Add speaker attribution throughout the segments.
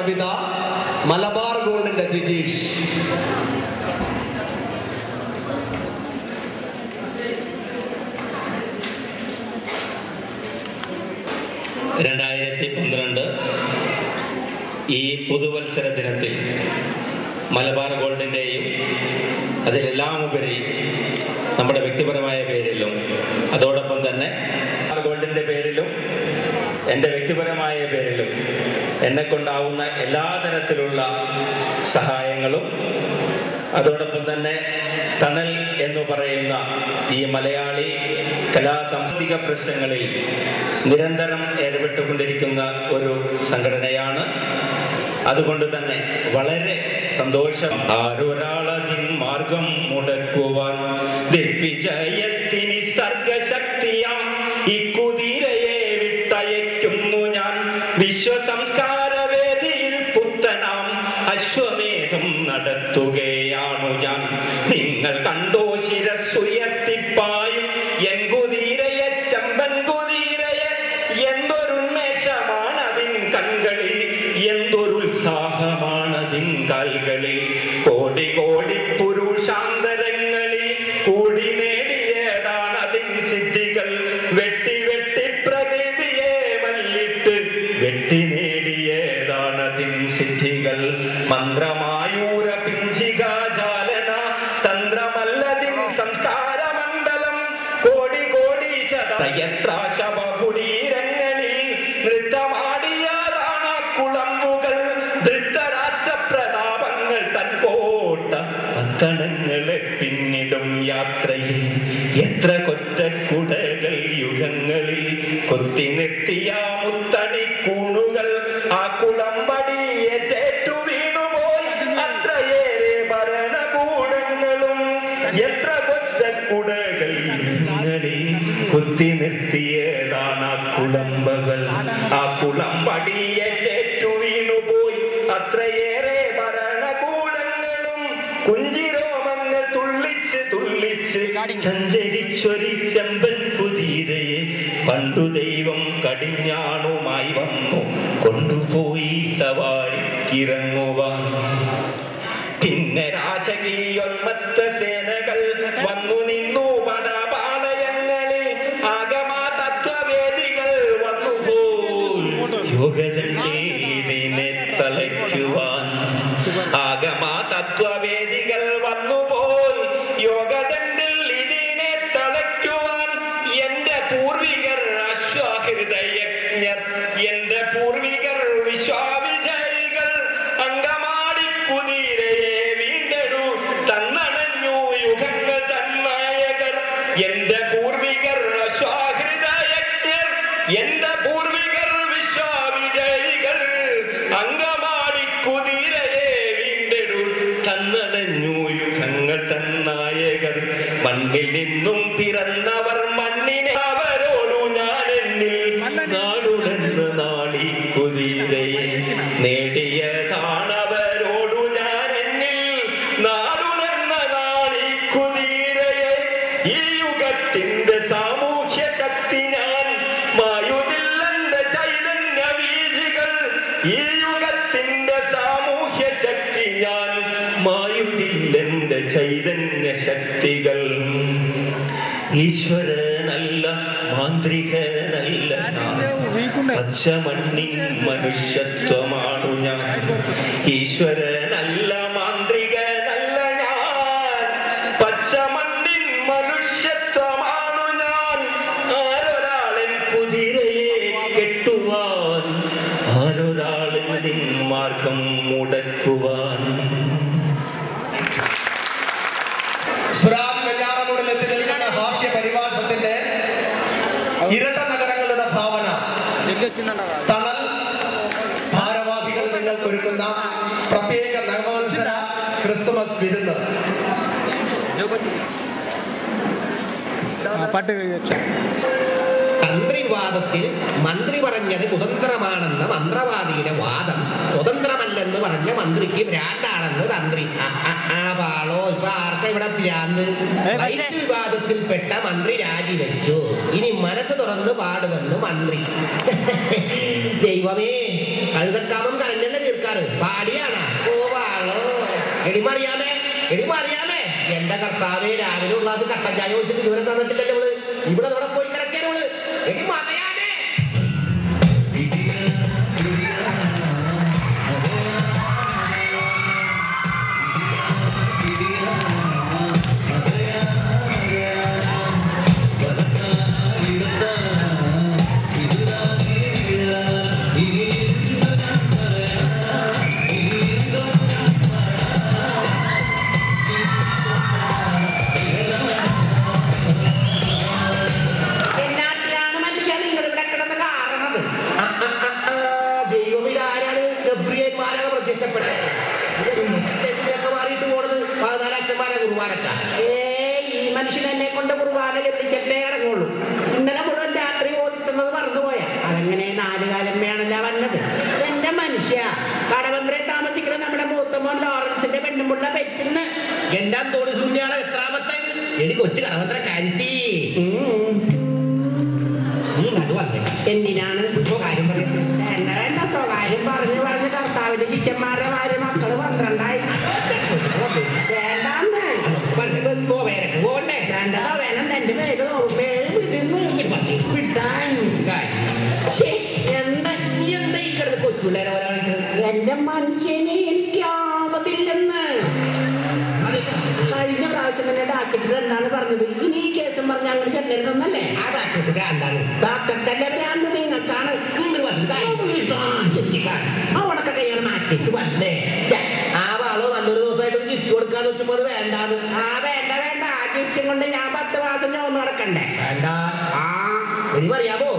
Speaker 1: കവിത മലബാർ ഗോൾഡിന്റെ ജിജീഷ്.
Speaker 2: ഈ പുതുവത്സര ദിനത്തിൽ മലബാർ ഗോൾഡിൻ്റെയും അതിലെല്ലാം ഉപരി നമ്മുടെ വ്യക്തിപരമായ പേരിലും അതോടൊപ്പം തന്നെ മലബാർ ഗോൾഡിൻ്റെ പേരിലും എൻ്റെ വ്യക്തിപരമായ പേരിലും എന്നെക്കൊണ്ടാവുന്ന എല്ലാ തരത്തിലുള്ള സഹായങ്ങളും അതോടൊപ്പം തന്നെ തണൽ എന്ന് പറയുന്ന ഈ മലയാളി കലാ സാംസ്കാരിക പ്രശ്നങ്ങളിൽ നിരന്തരം ഇടപെട്ടുകൊണ്ടിരിക്കുന്ന ഒരു സംഘടനയാണ്. അതുകൊണ്ട് തന്നെ വളരെ സന്തോഷം. ആരൊരാളതിൻ മാർഗം മുടക്കുവാൻ ദിഗ്വിജയത്തിന് സർഗശക്തിയാം ഈ കുതിരയെ വിട്ടയക്കുന്നു ഞാൻ. വിശ്വസംസ്കാര വേദിയിൽ പുത്തനാം അശ്വമേധം നടത്തുകയാണു ഞാൻ. നിങ്ങൾ കണ്ടോ ശിരസ്സുയർത്തിപ്പായും എൻ കുതിരയെ, ചെമ്പൻ കുതിരയെ. എന്തൊരുന്മേഷമാണതിൻ കൺകളിൽ, എന്തൊരുത്സാഹമാണതിൻ കാൽകളിൽ. കോടി കോടി പുരുഷാന്തരങ്ങളിൽ കൂടി നേടിയതാണതിൻ സിദ്ധികൾ. വെട്ടി വെട്ടി പ്രകൃതിയെ മല്ലിട്ട് വെട്ടി നേടിയതാണതിൻ സിദ്ധികൾ. മന്ത്രമായൂര പിഞ്ചികാചാലന തന്ത്രമല്ലതിൻ സംസ്കാര മണ്ഡലം. കോടി കോടി ശതയത്രാശവകുടീരങ്ങളിൽ നൃത്തമാടിയതാണ് കുളമ്പുകൾ. ധൃതരാഷ്ട്ര പ്രതാപങ്ങൾ തൻ കോട്ട പത്തണങ്ങളെ പിന്നിടും യാത്രയിൽ. എത്ര കൊറ്റക്കുടകൾ യുഗങ്ങളിൽ കൊത്തി നിർത്തിയ മുത്തണി കൂണുകൾ. ആ കുളമ്പടി ഏറ്റു വീണുപോയി അത്രയേറെ ഭരണകൂടങ്ങളും. എത്ര കൊറ്റക്കുടകൾ യുഗങ്ങളിൽ കൊത്തി നിർത്തിയതാണ് ആ കുളമ്പകൾ. ആ കുളമ്പടി ഏറ്റു വീണുപോയി അത്രയേറെ ഭരണകൂടങ്ങളും. കുഞ്ചിരോമങ്ങൾ തുള്ളിച്ച് തുള്ളിച്ച് സഞ്ചരിച്ചൊരു ചെമ്പൻ കുതിരയെ പണ്ടു ദൈവം കടിഞ്ഞാണുമായി വന്നു കൊണ്ടുപോയി സവാരിക്കിറങ്ങുവാൻ. പിന്നെ രാജകീയോന്മത്ത സേനകൾ വന്നു നിന്നു പടപാളയങ്ങളിൽ. ആഗമാ തത്വവേദികൾ വന്നുപോയി യോഗദണ്ഡിനെ തളയ്ക്കുവാൻ. ആഗമാ തത്വവേദികൾ വന്നുപോയി യോഗദണ്ഡിൽ ഇതിനെ തളയ്ക്കുവാൻ. എന്റെ പൂർവികർ അശ്വഹൃദയജ്ഞർ, എന്റെ പൂർവികർ വിശ്വാവിജയികൾ. അങ്കമാടി കുതിരയെ വീണ്ടെടു തന്നണഞ്ഞു യുഗങ്ങൾ തന്നായകർ. എന്റെ പൂർവികർ അശ്വഹൃദയജ്ഞർ, എന്റെ പൂർവികർ വിശ്വാവിജയികൾ. അങ്കമാടി കുതിരയെ വീണ്ടെടു തന്നണഞ്ഞു യുഗങ്ങൾ തന്നായകർ. മണ്ണിൽ നിന്നും പിറന്നവർ മണ്ണിനെ അവരോടു ഞാൻ എന്നിൽ നാടുടന്ന് നാളി കുതിരയെ നേടിയതാണവരോടു ഞാൻ എന്നിൽ നാടുടന്ന നാളി കുതിരയെ. ഈ യുഗത്തിന്റെ സാമൂഹ്യ ശക്തി ഞാൻ മായുതില്ലെന്റെ ചൈതന്യ വീജികൾ. ഈ യുഗത്തിന്റെ സാമൂഹ്യ ശക്തി ഞാൻ മായുതില്ലെന്റെ ചൈതന്യ ശക്തികൾ. ഈശ്വരനല്ല മാന്ത്രികനല്ല ഞാൻ, പച്ചമണ്ണിൻ മനുഷ്യത്വമാണു ഞാൻ. ഈശ്വരനല്ല മാന്ത്രികനല്ല ഞാൻ, പച്ചമണ്ണിൻ മനുഷ്യത്വമാണു ഞാൻ. ആരൊരാളൻ കുതിരയെ കെട്ടുവാൻ, ആരൊരാളൻ നിൻ മാർഗം മുടക്കുവാൻ.
Speaker 1: ഹാസ്യ പരിഭാഷത്തിന്റെ ഇരട്ട നഗരങ്ങളുടെ ഭാവന തണൽ ഭാരവാഹികൾ നിങ്ങൾക്ക് ഒരുക്കുന്ന പ്രത്യേക നവവത്സര ക്രിസ്തുമസ് വിരുന്ന്.
Speaker 3: തന്ത്രിവാദത്തിൽ മന്ത്രി പറഞ്ഞത് കുതന്ത്രമാണെന്ന മന്ത്രവാദിയുടെ വാദം സ്വതന്ത്രമല്ലെന്ന് പറഞ്ഞ മന്ത്രിക്ക് ഭ്രാന്താണെന്ന് തന്ത്രി. ആ പാളോ ഇപ്പൊ ആർക്കാ ഇവിടെ ഭ്രാന്ത്? ലൈറ്റ് വിവാദത്തിൽപ്പെട്ട മന്ത്രി രാജിവെച്ചു. ഇനി മനസ്സ് തുറന്ന് പാടുമെന്ന് മന്ത്രി. ദൈവമേ, കഴുതക്കാമം കരഞ്ഞല്ലേ തീർക്കാറ് പാടിയാണ്. ഓ വാളോ എടിമറിയാമേ എടിമറിയാമേ എന്റെ കർത്താവേ, രാവിലെ ഉള്ള കട്ടൻ ചായ വെച്ചിട്ട് ഇതുവരെ തന്നിട്ടില്ലല്ലോ ഇവള്. ഇവിടെ ഇവിടെ പോയി കിടക്കാണ് ഇവള്. എടി മതയാമേ. മാറിയിട്ട് പോണത് 14 അച്ഛന്മാരെ കുർബാനക്ക. ഈ മനുഷ്യൻ എന്നെ കൊണ്ട് കുർബാന എത്തിച്ചിട്ടേ അടങ്ങുള്ളൂ. ഇന്നലെ മുഴുവൻ രാത്രി ഓതിട്ടുന്നത് മറന്നുപോയാ. അതെങ്ങനെ 4 കാലമ്മയാണല്ല വന്നത്. എന്റെ മനുഷ്യ കടവന്ത്രെ താമസിക്കുന്ന നമ്മുടെ മൂത്തമോൻ ലോറൻസിന്റെ പെണ്ണുമുള്ള പെറ്റുന്ന്. എന്റെ തോണി ശൂന്യാണ് എത്രാമത്തെ എടി കൊച്ചു കടവന്ത്ര കരുത്തി. എന്തിനാണ് സ്വകാര്യം പറയുന്നത്? വേണ്ട സ്വകാര്യം പറഞ്ഞു പറഞ്ഞ് കർത്താവിന്റെ ശിഷ്യന്മാരുടെ ഭാര്യ മക്കള് 12ആയി. വേണ്ടാന്ന് വേണ്ടതോ വേണം. എന്റെ പേര് വിട്ടാൻ എന്താ ഈ കിടന്ന് കൊച്ചുള്ളേരെ എന്റെ മനുഷ്യനെ എനിക്കാവതില്ലെന്ന്. കഴിഞ്ഞ പ്രാവശ്യം തന്നെ ഡാക്ടർ എന്താണ് പറഞ്ഞത്? ഇനി ഈ കേസും പറഞ്ഞ് അങ്ങോട്ട് ചെല്ലരുതെന്നല്ലേ? ആ ഡാക്ടർക്ക് ഭ്രാന്താണ്. ഡാക്ടർക്കല്ലേ ഭ്രാന്ത്? നിങ്ങൾക്കാണ്. അവിടൊക്കെ കയ്യാൽ മാറ്റിട്ട് വന്നേ. ആ വാളോ നല്ലൊരു ദിവസമായിട്ട് ഒരു ഗിഫ്റ്റ് കൊടുക്കാന്ന് വെച്ചപ്പോ അത് വേണ്ടാന്ന്. ആ വേണ്ട വേണ്ട. ആ ഗിഫ്റ്റും കൊണ്ട് ഞാൻ 10 മാസം ചോന്ന് നടക്കണ്ടേ? വേണ്ട. ആ ഇനി പറയാമോ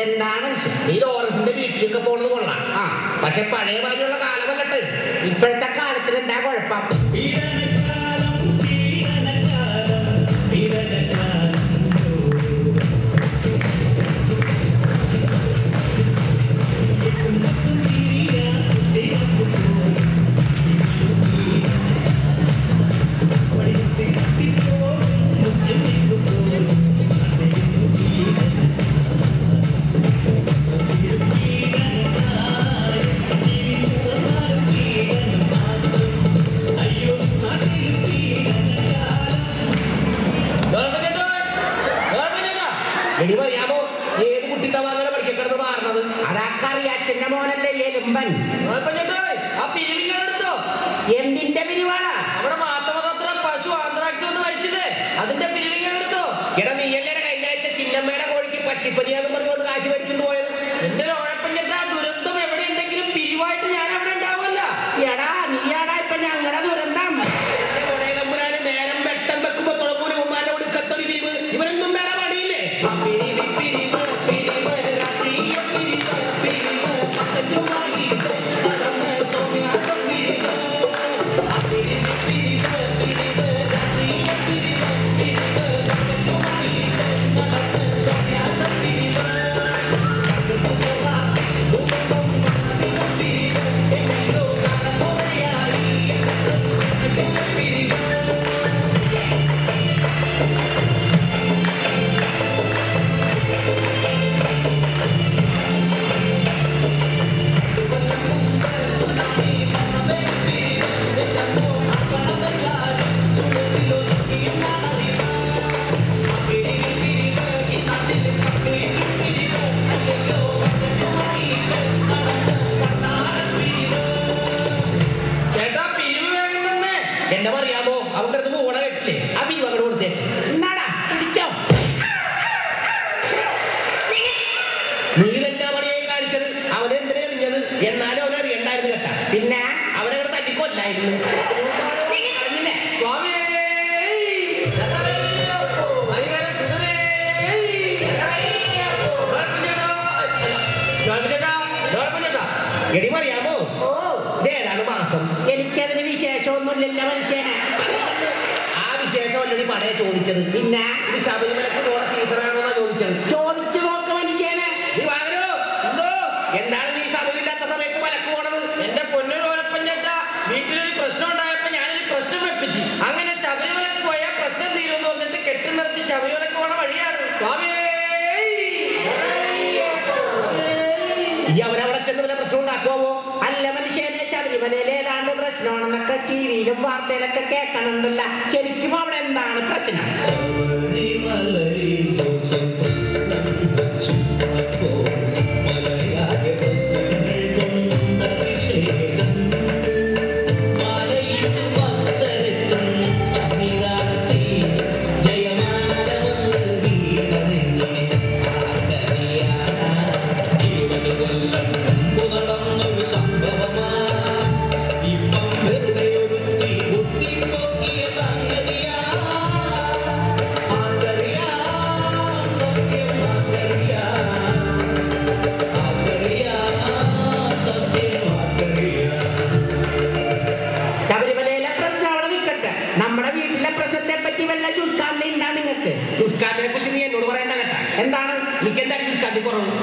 Speaker 3: എന്താണ് ഈ ലോറൻസിന്റെ വീട്ടിലൊക്കെ പോണത് കൊള്ളാം. ആ പക്ഷെ പഴയ മാതിരിയുള്ള കാലമല്ലട്ടെ. ഇപ്പോഴത്തെ കാലത്തിന് എന്താ കുഴപ്പം? പറയാമോ ഏത് കുട്ടി തവാങ്ങനെ പഠിക്കരുത് മാറണത്? അതാക്കറിയ അച്ഛന്റെ മോനല്ലേ എലുമ്പൻ. എന്തിന്റെ പിരിവാടാ? അവിടെ മാത്തമതത്ര പശു ആന്ത്രാക്സ് വന്ന് മരിച്ചില്ലേ, അതിന്റെ പിരിവിങ്ങെടുത്തോ? എടാ നീയല്ലേ കഴിഞ്ഞ ആഴ്ച ചിന്നമ്മയുടെ കോഴിക്ക് പക്ഷിപ്പനിയാന്ന് പറഞ്ഞു വന്ന് കാശ് മേടിച്ചിട്ട് പോയത്? എന്റെ ഉഴപ്പഞ്ഞിട്ടാ ദുരന്തം എവിടെ ഉണ്ടെങ്കിലും പിരിവായിട്ട് ഞാൻ അവിടെ ഉണ്ടാവുമല്ല. എടാ നീയാടാ ഇപ്പൊ ഞങ്ങളുടെ ദുരന്തം. നേരം വെട്ടം വെക്കുമ്പോ തുളപ്പൂര് ഉമ്മാന്റെ ഒടുക്കത്തൊരു പിരിവ്. ഇവരൊന്നും വേറെ പണിയില്ലേ? എന്നാലും അവനറിയണ്ടായിരുന്നു കേട്ടാ. പിന്നെ അവനവിടെ തല്ലിക്കൊല്ലായിരുന്നു. എടി പറയാമോ ഇതേതാണ് മാസം? എനിക്കതിന് വിശേഷമൊന്നുമില്ല മനുഷ്യനെ. ആ വിശേഷം അല്ലടി പടയെ ചോദിച്ചത്. പിന്നെ ഇത് ശബരിമലക്ക് പോണ സീസണാണോന്നാ ചോദിച്ചത്. ചോദിച്ചു നോക്ക മനുഷ്യനെ. നീ വാങ്ങരോ എന്തോ എന്താണ് നീ സമയമില്ലാത്ത സമയത്ത് മലക്ക് പോണത്? എന്റെ പൊന്നൊരൊപ്പം ചേട്ടാ, വീട്ടിലൊരു പ്രശ്നം ഉണ്ടായപ്പോ ഞാനൊരു പ്രശ്നം വെപ്പിച്ചു. അങ്ങനെ ശബരിമലക്ക് പോയാൽ പ്രശ്നം തീരുമെന്ന് പറഞ്ഞിട്ട് കെട്ടി നിർത്തി ശബരിമലക്ക് പോണ വഴിയാണ്. സ്വാമിയേ ഈ അവരവിടെ ചെന്ന് വല്ല പ്രശ്നം ഉണ്ടാക്കും. നടക്കുവോ?
Speaker 4: അല്ല മനുഷ്യനെ, ശബരിമലയിൽ ഏതാണ്ട് പ്രശ്നമാണെന്നൊക്കെ ടിവിയിലും വാർത്തയിലൊക്കെ കേൾക്കണുണ്ടല്ല. ശരിക്കും അവിടെ എന്താണ് പ്രശ്നം?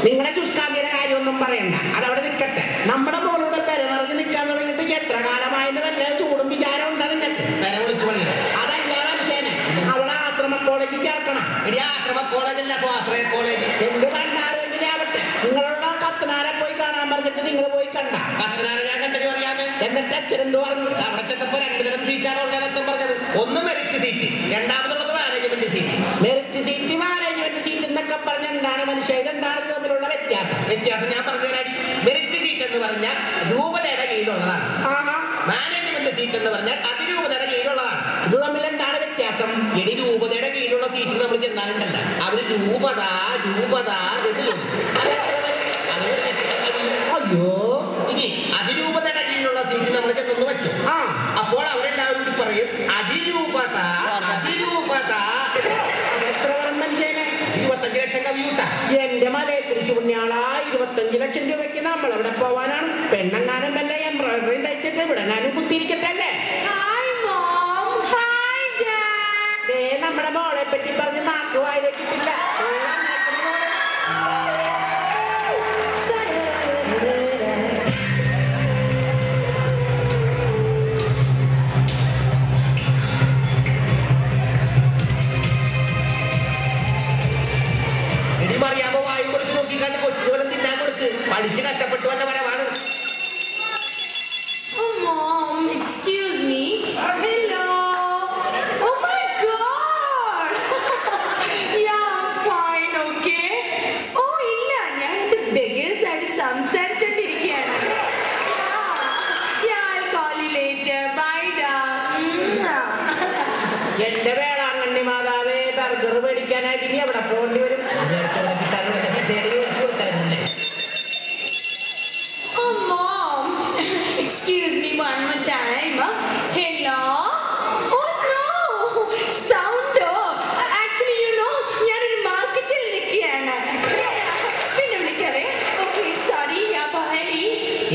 Speaker 4: നിങ്ങളുടെ ശുഷ്കാന്തിയുടെ കാര്യമൊന്നും പറയണ്ട, അതവിടെ നിൽക്കട്ടെ. നമ്മുടെ മോളുടെ പെര നിറഞ്ഞ് നിൽക്കാൻ തുടങ്ങിയിട്ട് എത്ര കാലമായെന്ന് വല്ല ചൂടും വിചാരം ഉണ്ടോ നിങ്ങൾക്ക്?
Speaker 3: പെര വിളിച്ചു പണിയില്ല.
Speaker 4: അതല്ല മനുഷ്യനെ, അവളെ ആശ്രമ കോളേജിൽ ചേർക്കണം.
Speaker 3: ഇനി ആശ്രമ കോളേജല്ല, സ്വാശ്രയ കോളേജ്.
Speaker 4: എന്ത് കണ്ടാരെങ്കിലും ആവട്ടെ. നിങ്ങളുടെ കത്തനാരെ പോയി കാണാൻ പറഞ്ഞിട്ട് നിങ്ങൾ പോയി കണ്ട?
Speaker 3: കത്തനാരെ ഞാൻ കണ്ടടി പറയാമേ.
Speaker 4: എന്നിട്ട് അച്ഛൻ എന്ത് പറഞ്ഞു?
Speaker 3: അവിടെ ചെന്നപ്പോ 2 തരം സീറ്റാണ് ഉള്ളത് അച്ഛൻ പറഞ്ഞത്. ഒന്ന് മെറിറ്റ് സീറ്റ്, രണ്ടാമതുള്ളത് management seat.
Speaker 4: Merit seat, management seat എന്നൊക്കെ പറഞ്ഞ എന്താണ് മനുഷ്യ? ഇതെന്താണ് തമ്മിലുള്ള വ്യത്യാസം?
Speaker 3: വ്യത്യാസം ഞാൻ പറഞ്ഞു തരാടി. മെറിറ്റ് സീറ്റ് എന്ന് പറഞ്ഞാൽ രൂപതയുടെ കീഴിലുള്ളതാണ്. മാനേജ്മെന്റ് സീറ്റ് എന്ന് പറഞ്ഞാൽ അതിരൂപതയുടെ കീഴിലുള്ളതാണ്.
Speaker 4: ഇത് തമ്മിൽ എന്താണ് വ്യത്യാസം?
Speaker 3: ഇനി രൂപതയുടെ കീഴിലുള്ള സീറ്റിൽ നമ്മൾ ചെന്നാലുണ്ടല്ല, അവര് രൂപത രൂപത എന്ന് ചോദിക്കും. അത് 1 ലക്ഷത്തെ കഴിയും.
Speaker 4: അയ്യോ,
Speaker 3: ഇനി അതിരൂപതയുടെ കീഴിലുള്ള സീറ്റിൽ നമ്മൾ ചെന്നൊന്ന് വെച്ചു. അപ്പോൾ അവരെല്ലാവരും കൂടി പറയും അതിരൂപത അതിരൂപത.
Speaker 4: അതെത്ര വരും മനുഷ്യനെ?
Speaker 3: 25 ലക്ഷം കവിയൂട്ടാ.
Speaker 4: എന്റെ മലയെ കുറിച്ച് പുണ്യാള, 25 ലക്ഷം രൂപയ്ക്ക് നമ്മൾ എവിടെ പോവാനാണ്? പെണ്ണെങ്ങാനും വല്ല എംബ്രോയിഡറി തയ്ച്ചിട്ട് ഇവിടെങ്ങാനും കുത്തിയിരിക്കട്ടല്ലേ? നമ്മുടെ മോളെ പറ്റി പറഞ്ഞ് നാക്ക് വായിലേക്കിട്ടില്ല.
Speaker 3: അറിയാമോ? വായും പൊളിച്ച് നോക്കിക്കാണ്ട് കൊച്ചുകളും തിന്നാൻ കൊടുക്ക്. പഠിച്ച് കഷ്ടപ്പെട്ടു വന്ന വരവാണ്.
Speaker 5: Oh mom, excuse me. Hello. Oh my god. Yeah, I'm fine, okay. Oh ഇല്ല, ഞാൻ എന്റെ ബെഗേഴ്സ് ആയിട്ട് സംസാരിച്ചോണ്ടിരിക്കുകയാണ്. Yeah, I'll call you later. Bye da.
Speaker 4: എന്റെ വേളാങ്കണ്ണി മാതാവേ, ബർഗർ മേടിക്കാനായിട്ട് ഇനി എവിടെ പോകേണ്ടി വരും?
Speaker 5: Oh mom, excuse me one more time. Hello. Oh no, sound. Actually, you know, ഞാനൊരു മാർക്കറ്റിൽ നിൽക്കുകയാണ്. പിന്നെ വിളിക്കാവേ. Okay, sorry. Yeah, bye.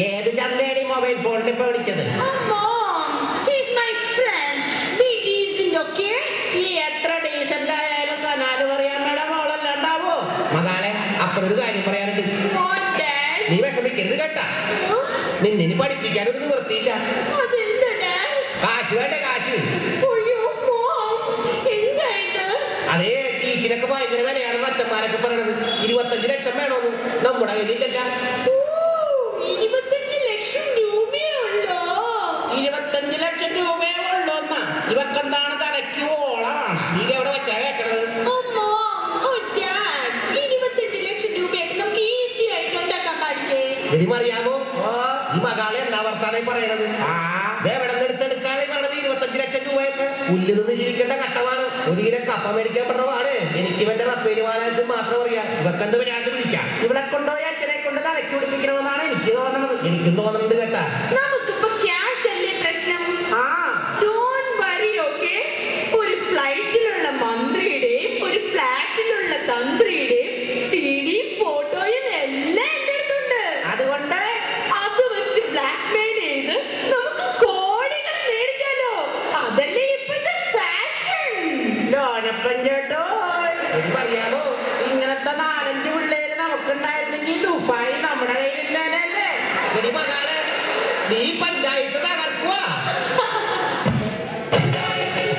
Speaker 4: ഏത് ചന്തയുടെ മൊബൈൽ ഫോണിൽ ഇപ്പൊ വിളിച്ചത്?
Speaker 5: Oh mom, he's my friend. Be decent, okay?
Speaker 4: ഈ എത്ര ഡീസന്റ് ആയാലും കനാല് പറയാൻ മേഡം മോളല്ലാണ്ടാവോ?
Speaker 3: മകളെ, അപ്പനൊരു കാര്യം പറയാനുണ്ട്.
Speaker 5: What, Dad?
Speaker 3: നീ വിഷമിക്കരുത് കേട്ടാ. നിന്നെ പഠിപ്പിക്കാൻ ഒരു നിവൃത്തിയില്ല.
Speaker 5: അതെന്താ Dad?
Speaker 3: കാശ് വേണ്ട, കാശ്.
Speaker 5: അയ്യോ mom, എന്താ ഇത്?
Speaker 3: അതേ സീറ്റിനൊക്കെ ഭയങ്കര വിലയാണെന്ന് അച്ഛന്മാരൊക്കെ പറയണത്. 25 ലക്ഷം വേണോന്ന് നമ്മുടെ കയ്യിലില്ലല്ല.
Speaker 5: 25 ലക്ഷം രൂപയേ ഉള്ളോ?
Speaker 4: 25 ലക്ഷം രൂപയേ ഉള്ളൂന്നാ? ഇവക്കെന്താണ് തലയ്ക്ക് ഓളമാണ്?
Speaker 3: നീ എവിടെ വെച്ചാ കേൾക്കണത്?
Speaker 5: അമ്മോ, ഓ Dad, 25 ലക്ഷം രൂപയായിട്ട് നമുക്ക് ഈസി ആയിട്ട് ഉണ്ടാക്കാൻ പാടില്ലേ?
Speaker 3: എനിമറിയാമോ? ഈ മകളെ എന്നാ വർത്താനായി പറയണത്? എവിടെ നിന്ന് എടുത്തെടുക്കാണ് പറഞ്ഞത്? 25 ലക്ഷം രൂപയൊക്കെ പുല്ല് നിന്ന് ജീവിക്കേണ്ട ഘട്ടമാണ്. 1 കിലോ കപ്പ മേടിക്കാൻ പറഞ്ഞതാണ്. എനിക്ക് ഇവന്റെ റപ്പേരി വാലായിട്ട് മാത്രം അറിയാം. ഇവക്കെന്ത് ഭ്രാന്ത് പിടിക്കാം.
Speaker 4: ഇവിടെ കൊണ്ടുപോയി അച്ഛനെ കൊണ്ട് തലയ്ക്ക് പിടിപ്പിക്കണമെന്നാണ് എനിക്ക് തോന്നുന്നത്.
Speaker 3: എനിക്കും തോന്നുന്നുണ്ട് കേട്ടാ.
Speaker 5: നമുക്കിപ്പോ ക്യാഷ് അല്ലേ പ്രശ്നം?
Speaker 4: ആ,
Speaker 5: Don't worry, okay? ഒരു ഫ്ലൈറ്റിലുള്ള മന്ത്രിയുടെയും ഒരു ഫ്ലാറ്റിലുള്ള തന്ത്രിയുടെയും CD ഫോട്ടോയും എല്ലാം എന്റെ അടുത്തുണ്ട്.
Speaker 4: അതുകൊണ്ട്
Speaker 5: അത് വെച്ച് ബ്ലാക്ക്മെയിൽ ചെയ്ത് നമുക്ക് കോടികൾ മേടിക്കാലോ. അതല്ലേ ഇപ്പോഴത്തെ ഫാഷൻ.
Speaker 4: ലോനപ്പൻ ചേട്ടോ,
Speaker 3: എനിക്കറിയാമോ?
Speaker 4: ഇങ്ങനത്തെ 4-5 പിള്ളേര് നമുക്കുണ്ടായിരുന്നെങ്കിൽ ദുബായ് നമ്മുടെ കയ്യിലിരുന്നേനല്ലേ?
Speaker 3: എടി മകളെ, നീ പഞ്ചായത്ത് തകർക്കുക.
Speaker 6: പഞ്ചായത്തിലെ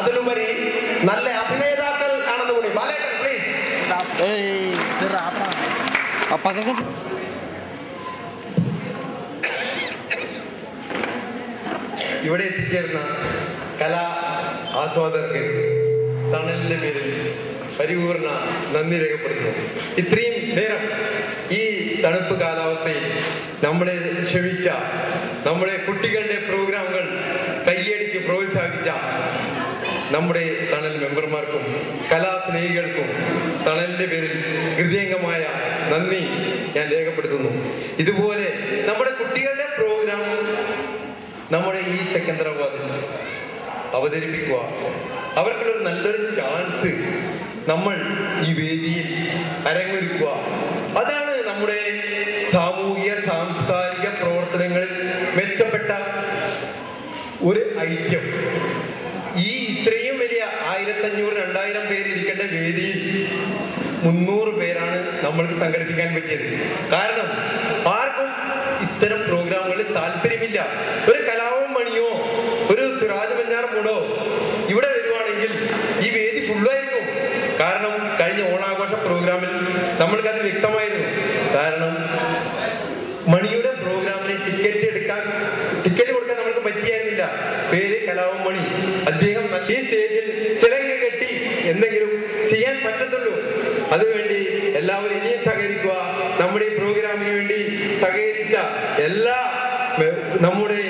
Speaker 1: അതിലുപരി നല്ല അഭിനേതാക്കൾ ആണെന്ന് കൂടി. ബാലേട്ടൻ പ്ലീസ്. ഇവിടെ എത്തിച്ചേർന്ന കലാ ആസ്വാദകർക്ക് തണലിന്റെ പേരിൽ പരിപൂർണ നന്ദി രേഖപ്പെടുത്തുന്നു. ഇത്രയും നേരം ഈ തണുപ്പ് കാലാവസ്ഥയിൽ നമ്മളെ ക്ഷമിച്ച, നമ്മുടെ കുട്ടികളുടെ പ്രോഗ്രാമുകൾ കൈയടിച്ച് പ്രോത്സാഹിപ്പിച്ച നമ്മുടെ തണൽ മെമ്പർമാർക്കും കലാസ്നേഹികൾക്കും തണലിന്റെ പേരിൽ ഹൃദയംഗമായ നന്ദി ഞാൻ രേഖപ്പെടുത്തുന്നു. ഇതുപോലെ നമ്മുടെ കുട്ടികളുടെ പ്രോഗ്രാം നമ്മുടെ ഈ സെക്കന്ദരാബാദിൽ അവതരിപ്പിക്കുക, അവർക്കുള്ളൊരു നല്ലൊരു ചാൻസ് നമ്മൾ ഈ വേദിയിൽ അരങ്ങൊരുക്കുക, അതാണ് നമ്മുടെ സാമൂഹിക സാംസ്കാരിക പ്രവർത്തനങ്ങളിൽ മെച്ചപ്പെട്ട ഒരു ഐറ്റം. ഈ ഇത്രയും വലിയ 1500-2000 പേര് ഇരിക്കേണ്ട വേദിയിൽ 300 പേരാണ് നമ്മൾക്ക് സംഘടിപ്പിക്കാൻ പറ്റിയത്. കാരണം ആർക്കും ഇത്തരം പ്രോഗ്രാമുകളിൽ താല്പര്യമില്ല. ഒരു കലാവും മണിയോ ഒരു സിറാജ് ബഞ്ഞാർ മൂടോ ഇവിടെ വരുവാണെങ്കിൽ ഈ വേദി ഫുള്ളായിരിക്കും. കാരണം കഴിഞ്ഞ ഓണാഘോഷ പ്രോഗ്രാമിൽ നമ്മൾക്കത് വ്യക്തമായിരുന്നു. കാരണം മണിയുടെ പ്രോഗ്രാമിന് ടിക്കറ്റ് കൊടുക്കാൻ നമ്മൾക്ക് പറ്റിയായിരുന്നില്ല. പേര് കലാവും മണി. അദ്ദേഹം ഈ സ്റ്റേജിൽ ചിലങ്ക കെട്ടി എന്തെങ്കിലും ചെയ്യാൻ പറ്റത്തുള്ളൂ. അതുവേണ്ടി എല്ലാവരും ഇനിയും സഹകരിക്കുക. നമ്മുടെ ഈ പ്രോഗ്രാമിന് വേണ്ടി സഹകരിച്ച എല്ലാ നമ്മുടെ